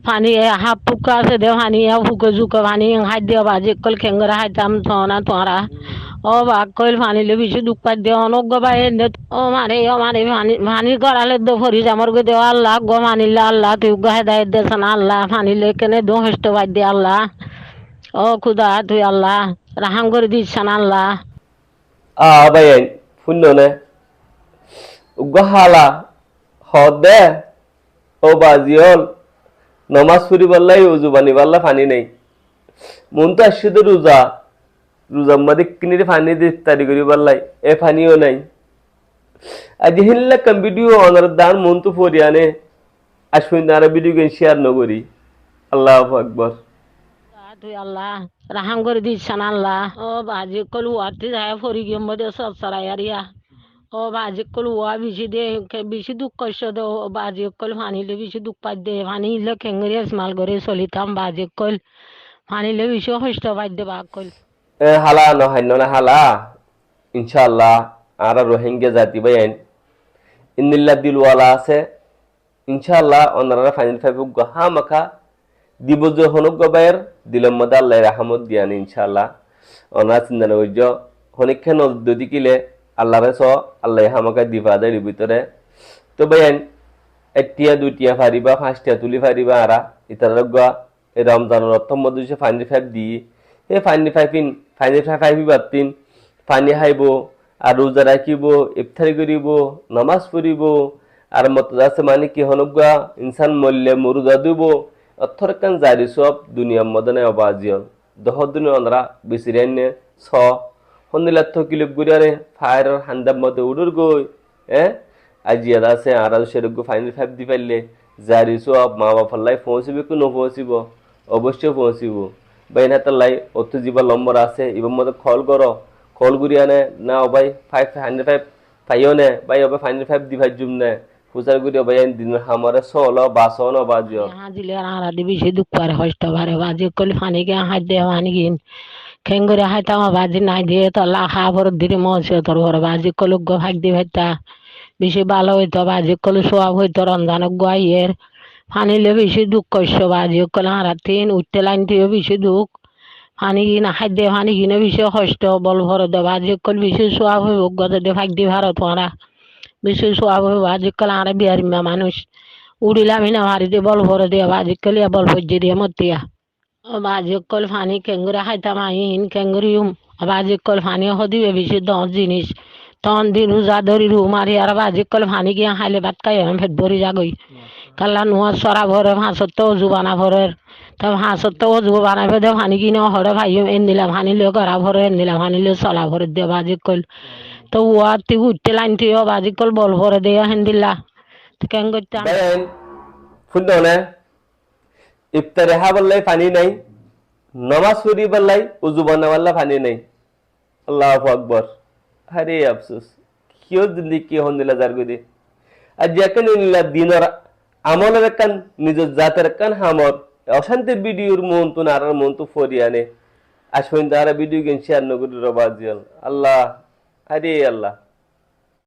পানি হাফ ফুকা আছে দে পানি ফুকে জুকে পানি হাত দিয়া বাজি কল খেঙ্গরা হাইতাম থনা তোরা ও বাক কইল পানি লে বেশি দুঃখ পাই দে অনক গবাই ও মানে পানি পানি গড়ালে দো ফরি জামর গে দে আল্লাহ গো মানিল্লা আল্লাহ তুই গো হেদায়েত দেছনা আল্লাহ পানি লে কেনে দো হষ্ট বাই দে আল্লাহ ও খুদা তুই আল্লাহ রাহাম করে this Allah bayan funno ne uggo hala hodde o baziol নমাজ পড়ি বললাই উজু বানি বললা পানি নেই মন তো আসছে তো রোজা রোজার মধ্যে কিনে পানি দিয়ে ইফতারি করি বললাই এ পানিও নাই আজ হিল্লা কাম ভিডিও অনার দান মন তো ফরিয়ানে আসুন আর ভিডিও গেন শেয়ার নগরি আল্লাহু আকবার তুই আল্লাহ রাহাম করে দিস আল্লাহ ও বাজি কল ওয়াতি যায় ফরি গিয়ে মধ্যে সব সারাই আরিয়া ও বাজি কল ওয়া বেশি দে বেশি দুঃখ কষ্ট দে ও বাজি কল ফানিলে বেশি দুঃখ পাই দে ফানিলে খেঙ্গরি স্মাল করে চলিতাম বাজি কল ফানিলে বেশি কষ্ট পাই দে বাক কল হালা নহান্য না হালা ইনশাআল্লাহ আর রোহিঙ্গা জাতি বাইন ইন্নিল্লা দিলওয়ালা আছে ইনশাআল্লাহ ওনারা ফাইনাল ফাইভ গহা মাখা দিব যে হনুক গবায়ের দিলম মদা আল্লাহ রাহমত দিয়ান ইনশাআল্লাহ ওনা চিন্তা নইজ হনিক্ষে নদী কিলে আল্লাহরে স আল্লাহ হামাকা দিবা দেয় ভিতরে তো বাইন একটিয়া দুইটিয়া ফারিবা পাঁচটিয়া তুলি ফারিবা আরা ইতার এই রমজানের অর্থ মধ্যে ফাইনাল ফাইভ দি এই ফাইনাল ফাইভ বাতিন পানি খাইব আর রোজা রাখিব ইফতারি করিব নামাজ পড়িব আর মত আছে মানে কি হনুকা ইনসান মল্লে মুরুদা দিব অর্থর কান জারি সব দুনিয়ার মদনে অবাজিয়ন দহ দিন অনরা বিসিরাইনে ছ হন্দিলাত্থ কিলিপ গুড়ারে ফায়ার হান্দার মধ্যে উড়ুর গই আজিয়াদ আছে আর সেরক ফাইনাল ফাইভ দি পারলে জারি সব মা বাপার পৌঁছিবে কি নপৌঁছিব অবশ্যই পৌঁছিব বাইন হাতার লাই অত জীবা নম্বর আছে এবার মধ্যে খল করো কল গুড়ি আনে না ভাই ফাইনাল ফাইভ পাইও নে ভাই ওবে ফাইনাল ফাইভ দি ভাই জুম নে ফুজার গুড়ি ভাই দিন হামারে সলো বাসো ন বাজিও হাজিলে আর দি বেশি দুঃখ পারে কষ্ট পারে বাজি কল ফানি কে হাত দে পানি গিন খেঙ্গরে হাইতাম বাজি নাই দিয়ে তো আল্লাহ খা ভর দিরে মহসে তোর ঘর বাজি কল গো ভাগ দি ভাইতা বেশি ভালো হইতো বাজি কল সোয়াব হইতো রমজান গাইয়ের ফানিলে বেশি দুঃখ কষ্ট বাজি কল হারা তিন উঠতে লাইন দিয়ে বেশি দুঃখ পানি কিনা খাদ্য পানি কিনে বেশি কষ্ট বল ভরে দেবা আজিকাল বেশি সোয়াব হইব গত দে ভাগ দি ভারত মারা বেশি সোয়াব হইব আজিকাল আর বিহারি মানুষ উড়িলাম না মারি দিয়ে বল ভরে দেবা আজিকাল বল ভজ্জি দিয়ে মতিয়া আজিকাল পানি কেঙ্গুরে খাইতাম আহিন কেঙ্গুরিউম আজিকাল পানি সদিবে বেশি দশ জিনিস তখন দিন রোজা ধরি রু মারি আর আজিকাল পানি গিয়া খাইলে ভাত খাই ফেট ভরি যাগই কাল্লা নোয়া চড়া ভরে ভাঁচত জুবানা ভরে তবে হাঁসত তো অজু বানাবে দে পানি কিনে হরে ভাই এনিলাম হানিলে গড়া ভরে এনিলাম হানিলে চলা ভরে দে বাজি কল তো ওয়াতি উঠতে লাইন তুই বাজি কল বল ভরে দে হেন্দিলা কেন করতাম শুনতো না ইফতারে হাবল্লাই পানি নাই নমাজ পড়ি বললাই উজু বানাওয়াল্লা পানি নাই আল্লাহু আকবার আরে আফসোস কিও জিন্দি কি হন্দিলা জার গদি আর যেখানে নিলা দিনর আমলের কান নিজের জাতের কান হামর অশান্তির ভিডিওর মন তো আর মন তো ফরিয়ানে আসবেন তারা ভিডিও গেম শেয়ার নগরী রবাজিয়াল আল্লাহ আরে আল্লাহ